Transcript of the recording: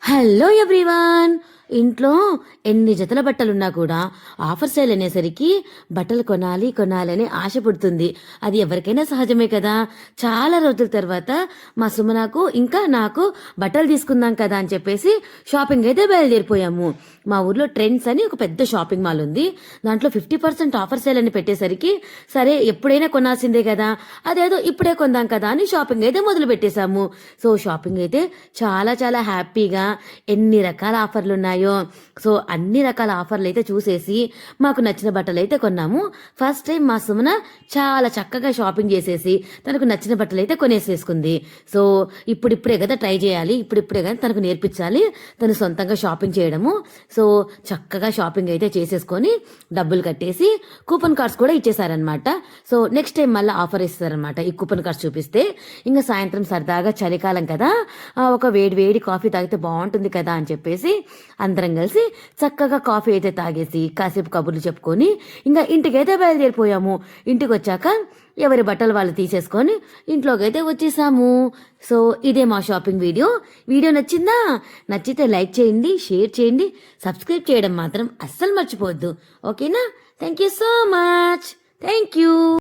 Hello everyone. ఇంట్లో ఎన్ని జతల బట్టలున్నా కూడా ఆఫర్ సేల్ అనేసరికి బట్టలు కొనాలి కొనాలి అని ఆశ పుడుతుంది. అది ఎవరికైనా సహజమే కదా. చాలా రోజుల తర్వాత మా సుమనకు ఇంకా నాకు బట్టలు తీసుకుందాం కదా అని చెప్పేసి షాపింగ్ అయితే బయలుదేరిపోయాము. మా ఊర్లో ట్రెండ్స్ అని ఒక పెద్ద షాపింగ్ మాల్ ఉంది. దాంట్లో 50% ఆఫర్ సేల్ అని పెట్టేసరికి సరే ఎప్పుడైనా కొనాల్సిందే కదా, అదేదో ఇప్పుడే కొందాం కదా అని షాపింగ్ అయితే మొదలు పెట్టేశాము. సో షాపింగ్ అయితే చాలా చాలా హ్యాపీగా ఎన్ని రకాల ఆఫర్లు ఉన్నాయో, సో అన్ని రకాల ఆఫర్లు అయితే చూసేసి మాకు నచ్చిన బట్టలు అయితే కొన్నాము. ఫస్ట్ టైం మా సుమన చాలా చక్కగా షాపింగ్ చేసేసి తనకు నచ్చిన బట్టలు అయితే కొనేసేసుకుంది. సో ఇప్పుడిప్పుడే కదా ట్రై చేయాలి, ఇప్పుడిప్పుడే కదా తనకు నేర్పించాలి తను సొంతంగా షాపింగ్ చేయడము. సో చక్కగా షాపింగ్ అయితే చేసేసుకొని డబ్బులు కట్టేసి కూపన్ కార్డ్స్ కూడా ఇచ్చేసారనమాట. సో నెక్స్ట్ టైం మళ్ళీ ఆఫర్ ఇస్తారనమాట ఈ కూపన్ కార్డ్స్ చూపిస్తే. ఇంకా సాయంత్రం సరదాగా చలికాలం కదా, ఒక వేడి వేడి కాఫీ తాగితే బాగుంటుంది కదా అని చెప్పేసి అందరం కలిసి చక్కగా కాఫీ అయితే తాగేసి కాసేపు కబుర్లు చెప్పుకొని ఇంకా ఇంటికైతే బయలుదేరిపోయాము. ఇంటికి వచ్చాక ఎవరి బట్టలు వాళ్ళు తీసేసుకొని ఇంట్లోకి అయితే వచ్చేసాము. సో ఇదే మా షాపింగ్ వీడియో నచ్చిందా? నచ్చితే లైక్ చేయండి, షేర్ చేయండి, సబ్స్క్రైబ్ చేయడం మాత్రం అస్సలు మర్చిపోవద్దు. ఓకేనా? Thank you so much. Thank you.